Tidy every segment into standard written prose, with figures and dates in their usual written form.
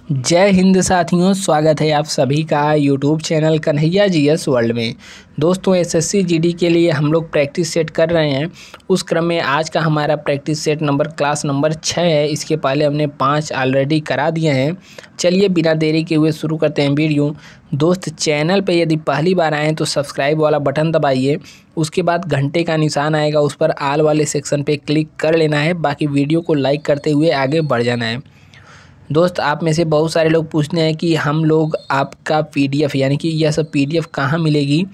जय हिंद साथियों, स्वागत है आप सभी का YouTube channel Kanhaiya GS world में। दोस्तों, एसएससी जीडी के लिए हम लोग प्रैक्टिस सेट कर रहे हैं। उस क्रम में आज का हमारा प्रैक्टिस सेट क्लास नंबर 6 है। इसके पहले हमने 5 ऑलरेडी करा दिए हैं। चलिए बिना देरी के हुए शुरू करते हैं वीडियो। दोस्त, चैनल पे यदि पहली बार आएँ तो सब्सक्राइब वाला बटन दबाइए। उसके बाद घंटे का निशान आएगा, उस पर आल वाले सेक्शन पे क्लिक कर लेना है। बाकी वीडियो को लाइक करते हुए आगे बढ़ जाना है। दोस्त, आप में से बहुत सारे लोग पूछते हैं कि हम लोग आपका पीडीएफ यानी कि यह सब पीडीएफ कहाँ मिलेगी।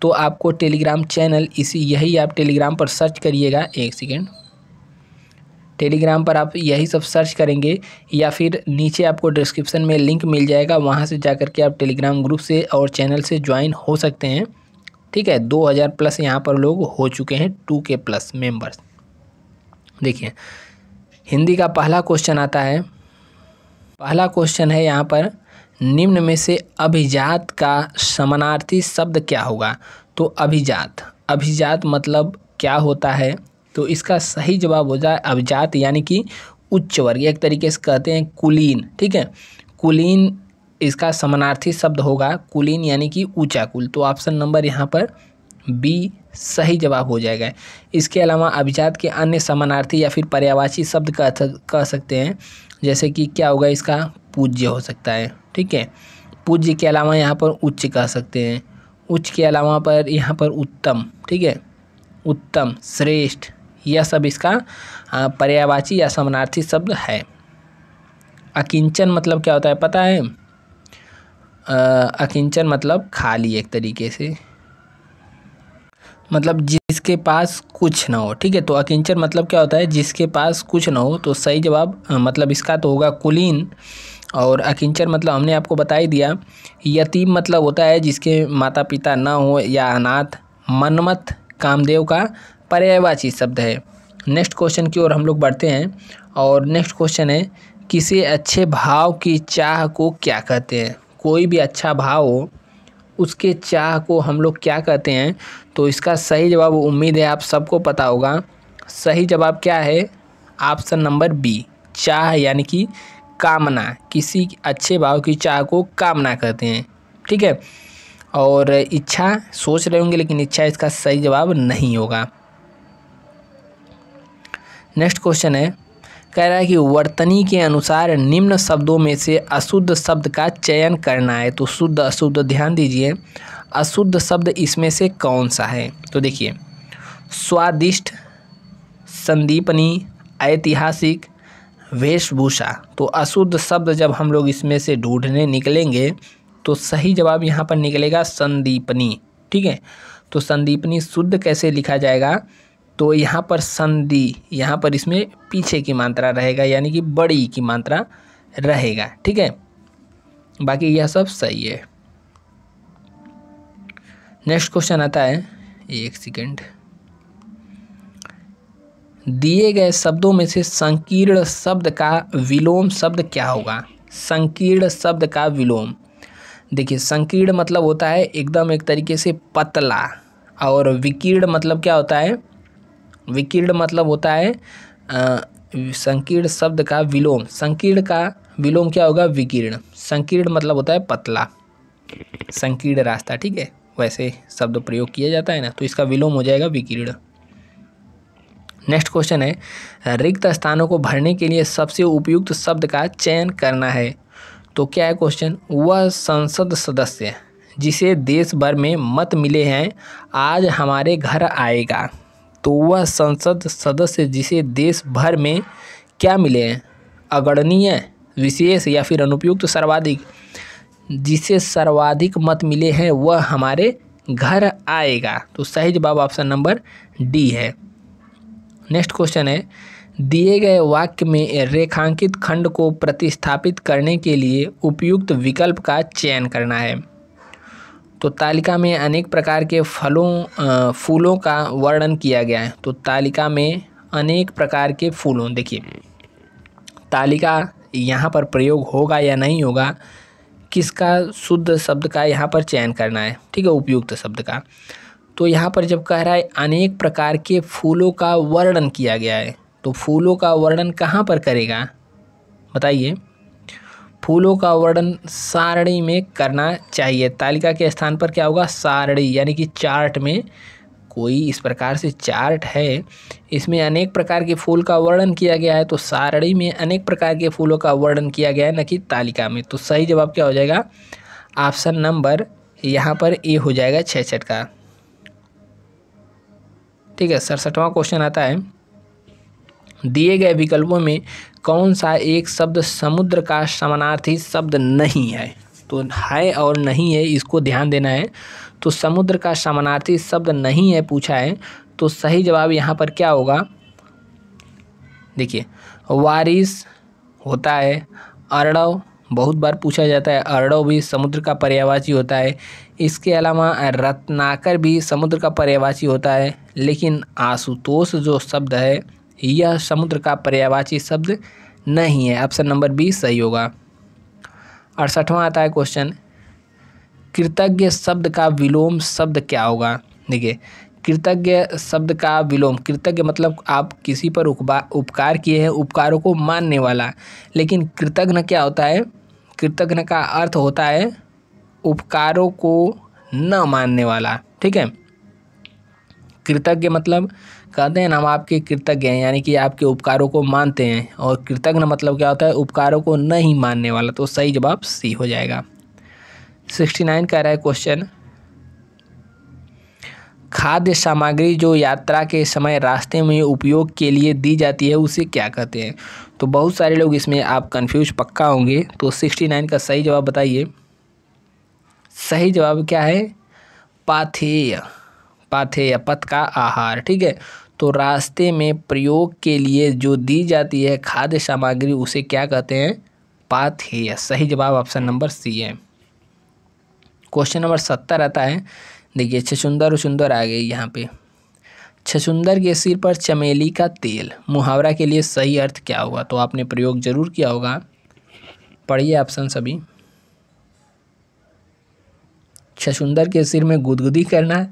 तो आपको टेलीग्राम चैनल यही आप टेलीग्राम पर सर्च करिएगा। एक सेकेंड, टेलीग्राम पर आप यही सब सर्च करेंगे या फिर नीचे आपको डिस्क्रिप्शन में लिंक मिल जाएगा, वहाँ से जा कर के आप टेलीग्राम ग्रुप से और चैनल से ज्वाइन हो सकते हैं। ठीक है, 2000 प्लस यहाँ पर लोग हो चुके हैं, 2K प्लस मेंबर्स। देखिए, हिंदी का पहला क्वेश्चन आता है। पहला क्वेश्चन है यहाँ पर, निम्न में से अभिजात का समानार्थी शब्द क्या होगा। तो अभिजात मतलब क्या होता है। तो इसका सही जवाब हो जाए अभिजात यानी कि उच्च वर्ग, एक तरीके से कहते हैं कुलीन। ठीक है, कुलीन इसका समानार्थी शब्द होगा, कुलीन यानी कि ऊंचा कुल। तो ऑप्शन नंबर यहाँ पर बी सही जवाब हो जाएगा। इसके अलावा अभिजात के अन्य समानार्थी या फिर पर्यायवाची शब्द कह सकते हैं, जैसे कि क्या होगा इसका, पूज्य हो सकता है। ठीक है, पूज्य के अलावा यहाँ पर उच्च कह सकते हैं, उच्च के अलावा पर यहाँ पर उत्तम। ठीक है, उत्तम, श्रेष्ठ, यह सब इसका पर्यायवाची या समानार्थी शब्द है। अकिंचन मतलब क्या होता है पता है। अकिंचन मतलब खाली, एक तरीके से मतलब जिसके पास कुछ ना हो। ठीक है, तो अकिंचन मतलब क्या होता है, जिसके पास कुछ ना हो। तो सही जवाब मतलब इसका तो होगा कुलीन। और अकिंचन मतलब हमने आपको बता ही दिया। यतीम मतलब होता है जिसके माता पिता ना हो या अनाथ। मनमत कामदेव का पर्यायवाची शब्द है। नेक्स्ट क्वेश्चन की ओर हम लोग बढ़ते हैं और नेक्स्ट क्वेश्चन है, किसी अच्छे भाव की चाह को क्या कहते हैं। कोई भी अच्छा भाव हो उसके चाह को हम लोग क्या कहते हैं। तो इसका सही जवाब उम्मीद है आप सबको पता होगा। सही जवाब क्या है, ऑप्शन नंबर बी, चाह यानी कि कामना। किसी अच्छे भाव की चाह को कामना कहते हैं। ठीक है, और इच्छा सोच रहे होंगे, लेकिन इच्छा इसका सही जवाब नहीं होगा। नेक्स्ट क्वेश्चन है, कह रहा है कि वर्तनी के अनुसार निम्न शब्दों में से अशुद्ध शब्द का चयन करना है। तो शुद्ध अशुद्ध ध्यान दीजिए, अशुद्ध शब्द इसमें से कौन सा है। तो देखिए, स्वादिष्ट, संदीपनी, ऐतिहासिक, वेशभूषा। तो अशुद्ध शब्द जब हम लोग इसमें से ढूंढने निकलेंगे तो सही जवाब यहाँ पर निकलेगा संदीपनी। ठीक है, तो संदीपनी शुद्ध कैसे लिखा जाएगा। तो यहाँ पर संधि, यहाँ पर इसमें पीछे की मात्रा रहेगा यानी कि बड़ी की मात्रा रहेगा। ठीक है, बाकी यह सब सही है। नेक्स्ट क्वेश्चन आता है, एक सेकेंड, दिए गए शब्दों में से संकीर्ण शब्द का विलोम शब्द क्या होगा। संकीर्ण शब्द का विलोम, देखिए संकीर्ण मतलब होता है एकदम एक तरीके से पतला, और विकीर्ण मतलब क्या होता है, विकीर्ण मतलब होता है संकीर्ण शब्द का विलोम। संकीर्ण का विलोम क्या होगा, विकीर्ण। संकीर्ण मतलब होता है पतला, संकीर्ण रास्ता। ठीक है, वैसे शब्द प्रयोग किया जाता है ना, तो इसका विलोम हो जाएगा विकीर्ण। नेक्स्ट क्वेश्चन है, रिक्त स्थानों को भरने के लिए सबसे उपयुक्त शब्द का चयन करना है। तो क्या है क्वेश्चन, वह संसद सदस्य जिसे देश भर में मत मिले हैं आज हमारे घर आएगा। तो वह संसद सदस्य जिसे देश भर में क्या मिले हैं, अग्रणीय, विशेष या फिर अनुपयुक्त, सर्वाधिक। जिसे सर्वाधिक मत मिले हैं वह हमारे घर आएगा। तो सही जवाब ऑप्शन नंबर डी है। नेक्स्ट क्वेश्चन है, दिए गए वाक्य में रेखांकित खंड को प्रतिस्थापित करने के लिए उपयुक्त विकल्प का चयन करना है। तो तालिका में अनेक प्रकार के फूलों का वर्णन किया गया है। तो तालिका में अनेक प्रकार के फूलों, देखिए तालिका यहाँ पर प्रयोग होगा या नहीं होगा, किसका शुद्ध शब्द का यहाँ पर चयन करना है। ठीक है, उपयुक्त शब्द का। तो यहाँ पर जब कह रहा है अनेक प्रकार के फूलों का वर्णन किया गया है, तो फूलों का वर्णन कहाँ पर करेगा बताइए। फूलों का वर्णन सारणी में करना चाहिए। तालिका के स्थान पर क्या होगा, सारणी, यानी कि चार्ट में कोई इस प्रकार से चार्ट है, इसमें अनेक प्रकार के फूल का वर्णन किया गया है, तो सारणी में अनेक प्रकार के फूलों का वर्णन किया गया है, न कि तालिका में। तो सही जवाब क्या हो जाएगा, ऑप्शन नंबर यहाँ पर ए हो जाएगा 66 का। ठीक है, 67वां क्वेश्चन आता है, दिए गए विकल्पों में कौन सा एक शब्द समुद्र का समानार्थी शब्द नहीं है। तो है और नहीं है, इसको ध्यान देना है। तो समुद्र का समानार्थी शब्द नहीं है पूछा है, तो सही जवाब यहाँ पर क्या होगा, देखिए वारिस होता है, अर्णव बहुत बार पूछा जाता है, अर्णव भी समुद्र का पर्यायवाची होता है। इसके अलावा रत्नाकर भी समुद्र का पर्यायवाची होता है, लेकिन आशुतोष जो शब्द है यह समुद्र का पर्यायवाची शब्द नहीं है। ऑप्शन नंबर बी सही होगा। 68वां आता है क्वेश्चन, कृतज्ञ शब्द का विलोम शब्द क्या होगा। देखिए कृतज्ञ शब्द का विलोम, कृतज्ञ मतलब आप किसी पर उपकार किए हैं, उपकारों को मानने वाला, लेकिन कृतज्ञ क्या होता है, कृतज्ञ का अर्थ होता है उपकारों को न मानने वाला। ठीक है, कृतज्ञ मतलब कहते हैं ना हम आपके कृतज्ञ हैं, यानी कि आपके उपकारों को मानते हैं, और कृतज्ञ मतलब क्या होता है, उपकारों को नहीं मानने वाला। तो सही जवाब सी हो जाएगा। 69 कह रहा है क्वेश्चन, खाद्य सामग्री जो यात्रा के समय रास्ते में उपयोग के लिए दी जाती है उसे क्या कहते हैं। तो बहुत सारे लोग इसमें आप कंफ्यूज पक्का होंगे, तो 69 का सही जवाब बताइए। सही जवाब क्या है, पाथेय, पाथेय पथ का आहार। ठीक है, तो रास्ते में प्रयोग के लिए जो दी जाती है खाद्य सामग्री उसे क्या कहते हैं, पाथेय। सही जवाब ऑप्शन नंबर सी है। क्वेश्चन नंबर 70 आता है, देखिए छछुंदर उछुंदर आ गई यहाँ पे, छछुंदर के सिर पर चमेली का तेल, मुहावरा के लिए सही अर्थ क्या होगा। तो आपने प्रयोग जरूर किया होगा, पढ़िए ऑप्शन सभी। छछुंदर के सिर में गुदगुदी करना,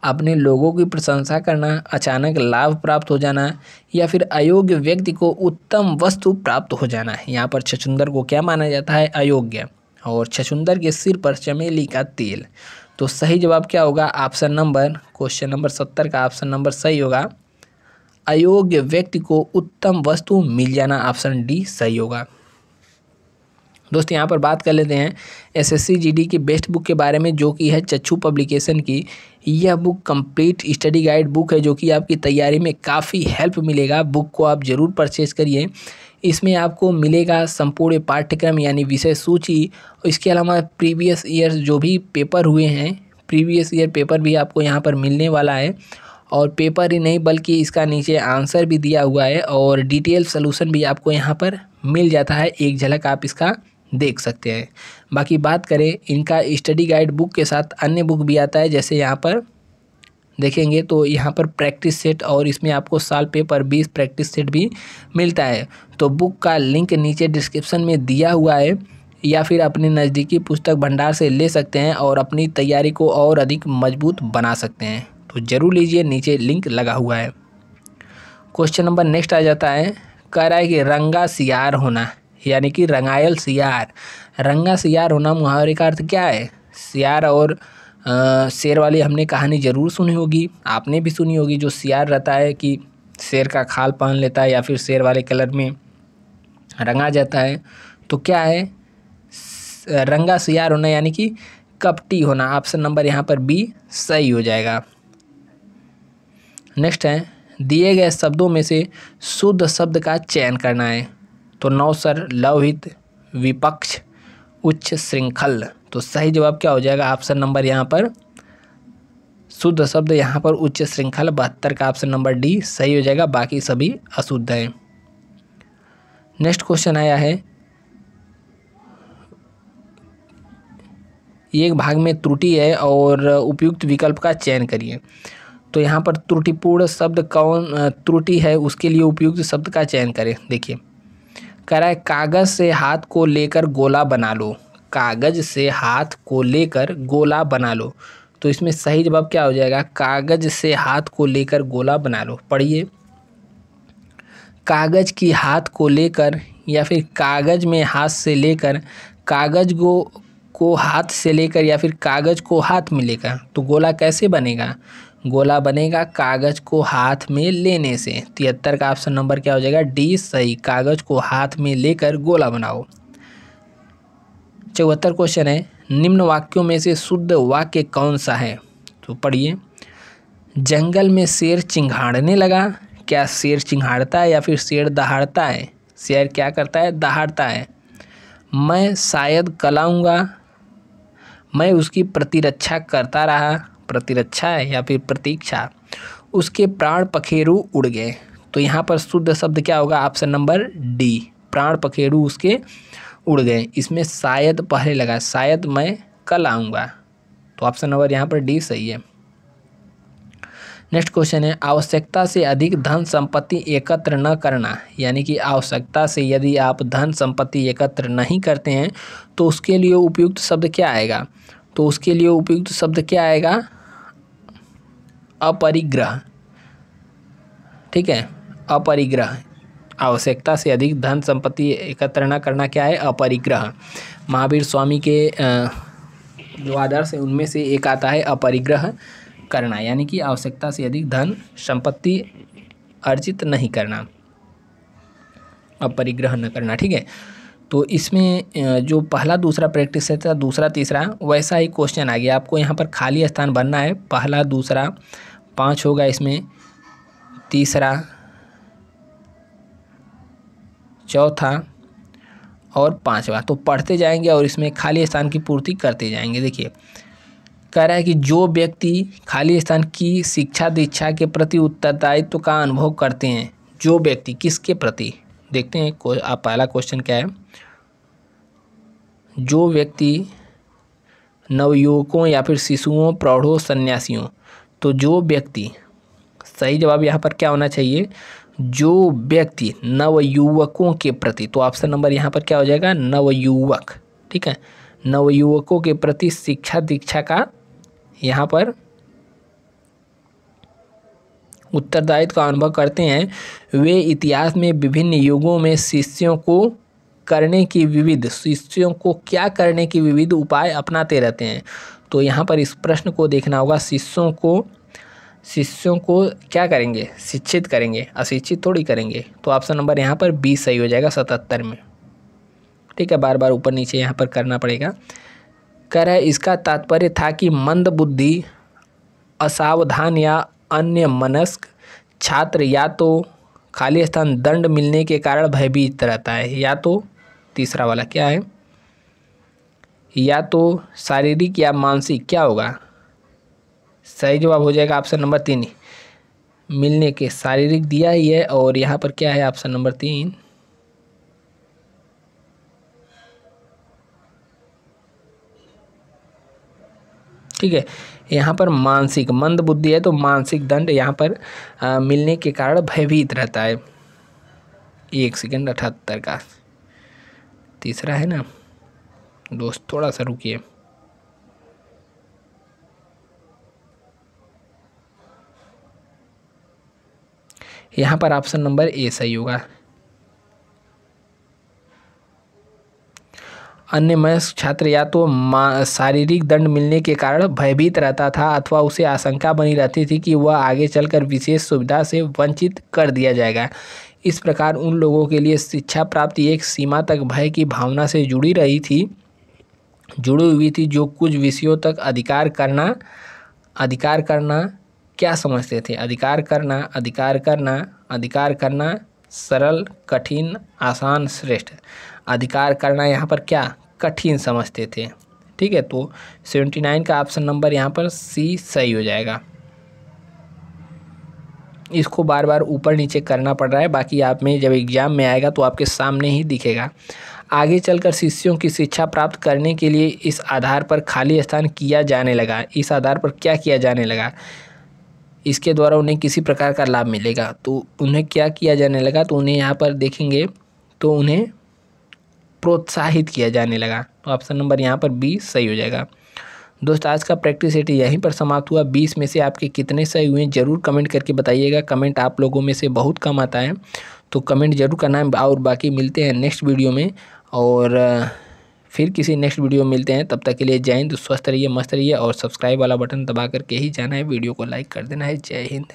अपने लोगों की प्रशंसा करना, अचानक लाभ प्राप्त हो जाना, या फिर अयोग्य व्यक्ति को उत्तम वस्तु प्राप्त हो जाना। यहाँ पर छछुंदर को क्या माना जाता है, अयोग्य, और छछुंदर के सिर पर चमेली का तेल। तो सही जवाब क्या होगा, ऑप्शन नंबर, क्वेश्चन नंबर 70 का ऑप्शन नंबर सही होगा, अयोग्य व्यक्ति को उत्तम वस्तु मिल जाना। ऑप्शन डी सही होगा। दोस्तों यहाँ पर बात कर लेते हैं एसएससी जीडी की बेस्ट बुक के बारे में, जो कि है चक्षु पब्लिकेशन की। यह book complete study guide book है, जो कि आपकी तैयारी में काफ़ी हेल्प मिलेगा। बुक को आप ज़रूर परचेज करिए। इसमें आपको मिलेगा संपूर्ण पाठ्यक्रम यानी विषय सूची, इसके अलावा प्रीवियस ईयर जो भी पेपर हुए हैं, प्रीवियस ईयर पेपर भी आपको यहाँ पर मिलने वाला है। और पेपर ही नहीं बल्कि इसका नीचे आंसर भी दिया हुआ है, और डिटेल सलूशन भी आपको यहाँ पर मिल जाता है। एक झलक आप इसका देख सकते हैं। बाकी बात करें इनका स्टडी गाइड बुक के साथ अन्य बुक भी आता है, जैसे यहाँ पर देखेंगे तो यहाँ पर प्रैक्टिस सेट, और इसमें आपको साल पेपर 20 प्रैक्टिस सेट भी मिलता है। तो बुक का लिंक नीचे डिस्क्रिप्शन में दिया हुआ है, या फिर अपने नज़दीकी पुस्तक भंडार से ले सकते हैं और अपनी तैयारी को और अधिक मजबूत बना सकते हैं। तो ज़रूर लीजिए, नीचे लिंक लगा हुआ है। क्वेश्चन नंबर नेक्स्ट आ जाता है, कह रहा है कि रंगा सियार होना, यानी कि रंगायल सियार। रंगा सियार होना मुहावरे का अर्थ क्या है। सियार और शेर वाली हमने कहानी ज़रूर सुनी होगी, आपने भी सुनी होगी, जो सियार रहता है कि शेर का खाल पहन लेता है या फिर शेर वाले कलर में रंगा जाता है। तो क्या है, रंगा सियार होना यानी कि कपटी होना। ऑप्शन नंबर यहाँ पर बी सही हो जाएगा। नेक्स्ट है, दिए गए शब्दों में से शुद्ध शब्द का चयन करना है। तो नौसर, लवहित, विपक्ष, उच्च श्रृंखल। तो सही जवाब क्या हो जाएगा, ऑप्शन नंबर यहाँ पर शुद्ध शब्द यहाँ पर उच्च श्रृंखल। 72 का ऑप्शन नंबर डी सही हो जाएगा, बाकी सभी अशुद्ध हैं। नेक्स्ट क्वेश्चन आया है, एक भाग में त्रुटि है और उपयुक्त विकल्प का चयन करिए। तो यहाँ पर त्रुटिपूर्ण शब्द कौन त्रुटि है, उसके लिए उपयुक्त शब्द का चयन करें। देखिए कह रहा है, कागज़ से हाथ को लेकर गोला बना लो। कागज़ से हाथ को लेकर गोला बना लो। तो इसमें सही जवाब क्या हो जाएगा, कागज़ से हाथ को लेकर गोला बना लो। पढ़िए, कागज़ की हाथ को लेकर या फिर कागज़ में हाथ से लेकर कागज़ को हाथ से लेकर या फिर कागज़ को हाथ में लेकर, तो गोला कैसे बनेगा? गोला बनेगा कागज़ को हाथ में लेने से। 73 का ऑप्शन नंबर क्या हो जाएगा? डी सही, कागज़ को हाथ में लेकर गोला बनाओ। 74 क्वेश्चन है, निम्न वाक्यों में से शुद्ध वाक्य कौन सा है? तो पढ़िए। जंगल में शेर चिंघाड़ने लगा। क्या शेर चिंघाड़ता है या फिर शेर दहाड़ता है? शेर क्या करता है? दहाड़ता है। मैं शायद कल आऊँगा। मैं उसकी प्रतिरक्षा करता रहा। प्रतिरक्षा है या फिर प्रतीक्षा। उसके प्राण पखेरु उड़ गए। तो यहाँ पर शुद्ध शब्द क्या होगा? ऑप्शन नंबर डी, प्राण पखेरु उसके उड़ गए। इसमें शायद पहले लगा, शायद मैं कल आऊँगा, तो ऑप्शन नंबर यहाँ पर डी सही है। नेक्स्ट क्वेश्चन है, आवश्यकता से अधिक धन संपत्ति एकत्र न करना। यानी कि आवश्यकता से यदि आप धन संपत्ति एकत्र नहीं करते हैं तो उसके लिए उपयुक्त शब्द क्या आएगा? तो उसके लिए उपयुक्त शब्द क्या आएगा? अपरिग्रह। ठीक है, अपरिग्रह। आवश्यकता से अधिक धन संपत्ति एकत्र न करना क्या है? अपरिग्रह। महावीर स्वामी के जो आदर्श है उनमें से एक आता है अपरिग्रह करना, यानी कि आवश्यकता से अधिक धन संपत्ति अर्जित नहीं करना, अपरिग्रह न करना। ठीक है, तो इसमें जो पहला दूसरा प्रैक्टिस है था, दूसरा तीसरा वैसा ही क्वेश्चन आ गया। आपको यहाँ पर खाली स्थान भरना है। पहला दूसरा 5 होगा, इसमें तीसरा चौथा और 5वां। तो पढ़ते जाएंगे और इसमें खाली स्थान की पूर्ति करते जाएंगे। देखिए, कह रहा है कि जो व्यक्ति खाली स्थान की शिक्षा दीक्षा के प्रति उत्तरदायित्व का अनुभव करते हैं। जो व्यक्ति किसके प्रति? देखते हैं आप पहला क्वेश्चन क्या है। जो व्यक्ति नवयुवकों या फिर शिशुओं, प्रौढ़ों, सन्यासियों। तो जो व्यक्ति, सही जवाब यहाँ पर क्या होना चाहिए? जो व्यक्ति नवयुवकों के प्रति। तो ऑप्शन नंबर यहाँ पर क्या हो जाएगा? नवयुवक। ठीक है, नवयुवकों के प्रति शिक्षा दीक्षा का यहाँ पर उत्तरदायित्व का अनुभव करते हैं। वे इतिहास में विभिन्न युगों में शिष्यों को क्या करने की विविध उपाय अपनाते रहते हैं। तो यहाँ पर इस प्रश्न को देखना होगा, शिष्यों को क्या करेंगे? शिक्षित करेंगे, अशिक्षित थोड़ी करेंगे। तो ऑप्शन नंबर यहाँ पर 20 सही हो जाएगा 77 में। ठीक है, बार बार ऊपर नीचे यहाँ पर करना पड़ेगा। कह रहा है इसका तात्पर्य था कि मंद बुद्धि, असावधान या अन्य मनस्क छात्र या तो खाली स्थान दंड मिलने के कारण भयभीत रहता है, या तो तीसरा वाला क्या है? या तो शारीरिक या मानसिक। क्या होगा? सही जवाब हो जाएगा ऑप्शन नंबर 3, मिलने के। शारीरिक दिया ही है और यहाँ पर क्या है? Option number 3। ठीक है, यहाँ पर मानसिक, मंद बुद्धि है तो मानसिक दंड यहाँ पर मिलने के कारण भयभीत रहता है। 1 सेकंड 78 का तीसरा है ना दोस्त, थोड़ा सा रुकिए। यहाँ पर ऑप्शन नंबर ए सही होगा। अन्य वयस्क छात्र या तो शारीरिक दंड मिलने के कारण भयभीत रहता था अथवा उसे आशंका बनी रहती थी कि वह आगे चलकर विशेष सुविधा से वंचित कर दिया जाएगा। इस प्रकार उन लोगों के लिए शिक्षा प्राप्ति एक सीमा तक भय की भावना से जुड़ी हुई थी, जो कुछ विषयों तक अधिकार करना क्या समझते थे? अधिकार करना सरल, कठिन, आसान, श्रेष्ठ। अधिकार करना यहाँ पर क्या? कठिन समझते थे। ठीक है, तो 79 का ऑप्शन नंबर यहाँ पर सी सही हो जाएगा। इसको बार बार ऊपर नीचे करना पड़ रहा है, बाकी आप में जब एग्जाम में आएगा तो आपके सामने ही दिखेगा। आगे चलकर शिष्यों की शिक्षा प्राप्त करने के लिए इस आधार पर खाली स्थान किया जाने लगा। इस आधार पर क्या किया जाने लगा? इसके द्वारा उन्हें किसी प्रकार का लाभ मिलेगा। तो उन्हें क्या किया जाने लगा? तो उन्हें यहाँ पर देखेंगे तो उन्हें प्रोत्साहित किया जाने लगा। तो ऑप्शन नंबर यहाँ पर बी सही हो जाएगा। दोस्त, आज का प्रैक्टिस सेट यहीं पर समाप्त हुआ। 20 में से आपके कितने सही हुए ज़रूर कमेंट करके बताइएगा। कमेंट आप लोगों में से बहुत कम आता है, तो कमेंट जरूर करना है। और बाकी मिलते हैं नेक्स्ट वीडियो में, और फिर किसी नेक्स्ट वीडियो में मिलते हैं। तब तक के लिए जय हिंद, स्वस्थ रहिए, मस्त रहिए, और सब्सक्राइब वाला बटन दबा करके ही जाना है, वीडियो को लाइक कर देना है। जय हिंद।